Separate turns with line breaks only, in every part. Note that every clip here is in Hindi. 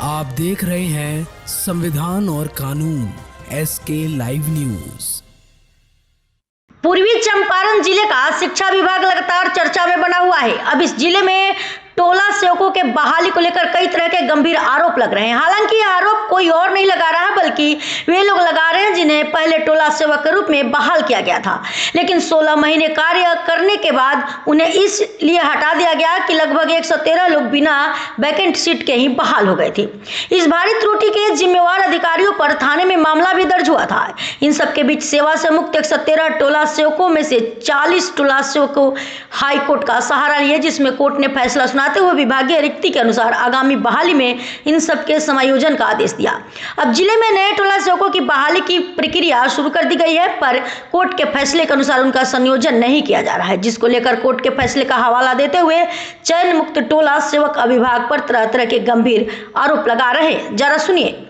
आप देख रहे हैं संविधान और कानून SK लाइव न्यूज।
पूर्वी चंपारण जिले का शिक्षा विभाग लगातार चर्चा में बना हुआ है। अब इस जिले में टोला सेवकों के बहाली को लेकर कई तरह के गंभीर आरोप लग रहे हैं। हालांकि यह आरोप कोई और नहीं लगा रहा बल्कि वे लोग लगा रहे हैं जिन्हें पहले टोला सेवक के रूप में बहाल किया गया था, लेकिन 16 महीने कार्य करने के बाद उन्हें इसलिए हटा दिया गया कि लगभग 113 लोग बिना वैकेंट सीट के ही बहाल हो गए थे। इस भारी त्रुटि के जिम्मेवार अधिकारियों पर थाने में मामला भी दर्ज हुआ था। इन सबके बीच सेवा से मुक्त 113 टोला सेवकों में से 40 टोला सेवकों हाई कोर्ट का सहारा लिए, जिसमें कोर्ट ने फैसला सुनाते हुए विभागीय रिक्ति के अनुसार आगामी बहाली में इन सबके समायोजन का आदेश दिया। अब जिले में नए टोला सेवकों की बहाली की प्रक्रिया शुरू कर दी गई है, पर कोर्ट के फैसले के अनुसार उनका संयोजन नहीं किया जा रहा है, जिसको लेकर कोर्ट के फैसले का हवाला देते हुए चयन मुक्त टोला सेवक विभाग पर तरह तरह के गंभीर आरोप लगा रहे हैं। जरा सुनिए।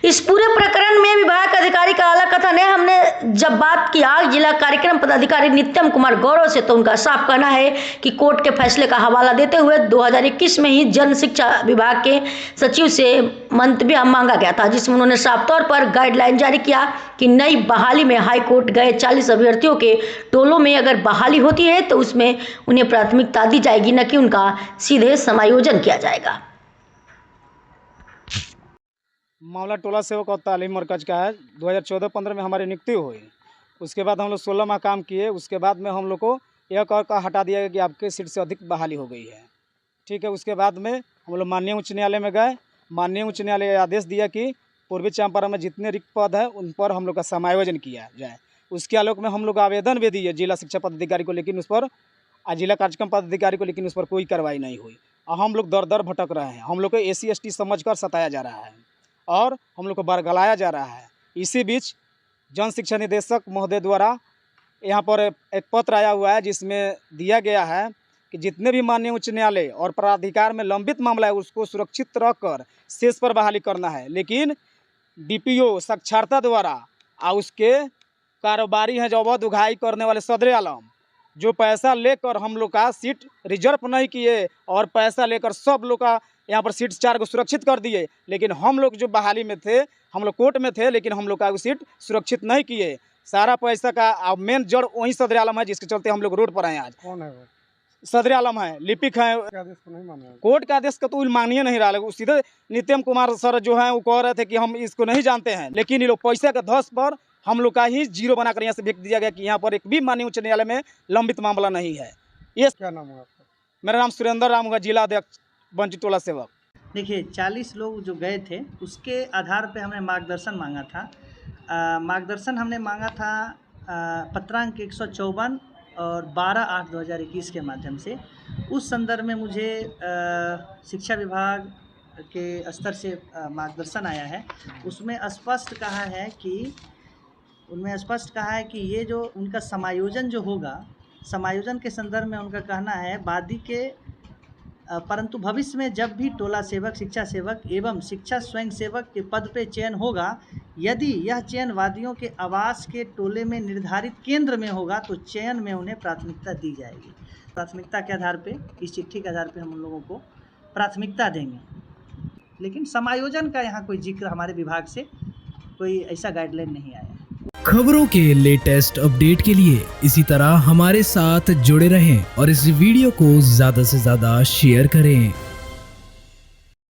इस पूरे प्रकरण में विभाग अधिकारी का अलग कथन है। हमने जब बात किया जिला कार्यक्रम पदाधिकारी नित्यम कुमार गौरव से, तो उनका साफ कहना है कि कोर्ट के फैसले का हवाला देते हुए 2021 में ही जन शिक्षा विभाग के सचिव से मंतव्य मांगा गया था, जिसमें उन्होंने साफ तौर पर गाइडलाइन जारी किया कि नई बहाली में हाई कोर्ट गए 40 अभ्यर्थियों के टोलों में अगर बहाली होती है तो उसमें उन्हें प्राथमिकता दी जाएगी, न कि उनका सीधे समायोजन किया जाएगा।
मामला टोला सेवक और तालीम मरकज का है। 2014-15 में हमारी नियुक्ति हुई। उसके बाद हम लोग 16 माह काम किए। उसके बाद में हम लोग को यह कह हटा दिया गया कि आपके सीट से अधिक बहाली हो गई है। ठीक है। उसके बाद में हम लोग माननीय उच्च न्यायालय में गए। माननीय उच्च न्यायालय आदेश दिया कि पूर्वी चंपारण में जितने रिक्त पद हैं उन पर हम लोग का समायोजन किया जाए। उसके आलोक में हम लोग आवेदन भी दिए जिला शिक्षा पदाधिकारी को, लेकिन उस पर जिला कार्यक्रम पदाधिकारी को, लेकिन उस पर कोई कार्रवाई नहीं हुई। और हम लोग दर दर भटक रहे हैं। हम लोग को SC ST समझ कर सताया जा रहा है और हम लोग को बरगलाया जा रहा है। इसी बीच जन शिक्षा निदेशक महोदय द्वारा यहाँ पर एक पत्र आया हुआ है, जिसमें दिया गया है कि जितने भी माननीय उच्च न्यायालय और प्राधिकार में लंबित मामला है उसको सुरक्षित रखकर शेष पर बहाली करना है। लेकिन DPO साक्षरता द्वारा और उसके कारोबारी हैं जो अवैध उगाही करने वाले सदर आलम, जो पैसा लेकर हम लोग का सीट रिजर्व नहीं किए और पैसा लेकर सब लोग का यहाँ पर सीट 4 को सुरक्षित कर दिए। लेकिन हम लोग जो बहाली में थे, हम लोग कोर्ट में थे, लेकिन हम लोग का सीट सुरक्षित नहीं किए। सारा पैसा का मेन जड़ वही सदर आलम है, जिसके चलते हम लोग रोड पर आए। आज कौन है वो? सदर आलम है, लिपिक है। कोर्ट का आदेश का तो मानिए नहीं रहा है। सीधे नित्यम कुमार सर जो है वो कह रहे थे कि हम इसको नहीं जानते हैं, लेकिन ये लोग पैसे के धस पर हम लोग का ही जीरो बनाकर यहाँ से भेज दिया गया कि यहाँ पर एक भी माननीय उच्च न्यायालय में लंबित मामला नहीं है। ये क्या नाम है आपका? मेरा नाम सुरेंद्र राम होगा, जिला अध्यक्ष बंटी टोला सेवक।
देखिए 40 लोग जो गए थे उसके आधार पे हमने मार्गदर्शन मांगा था। मार्गदर्शन हमने मांगा था पत्रांक 154 और 12/8/2021 के माध्यम से। उस संदर्भ में मुझे शिक्षा विभाग के स्तर से मार्गदर्शन आया है। उसमें स्पष्ट कहा है कि ये जो उनका समायोजन जो होगा, समायोजन के संदर्भ में उनका कहना है वादी के परंतु भविष्य में जब भी टोला सेवक, शिक्षा सेवक एवं शिक्षा स्वयं सेवक के पद पे चयन होगा, यदि यह चयन वादियों के आवास के टोले में निर्धारित केंद्र में होगा तो चयन में उन्हें प्राथमिकता दी जाएगी। प्राथमिकता के आधार पे, इस चिट्ठी के आधार पे हम लोगों को प्राथमिकता देंगे। लेकिन समायोजन का यहाँ कोई जिक्र हमारे विभाग से कोई ऐसा गाइडलाइन नहीं आया है।
खबरों के लेटेस्ट अपडेट के लिए इसी तरह हमारे साथ जुड़े रहें और इस वीडियो को ज्यादा से ज्यादा शेयर करें।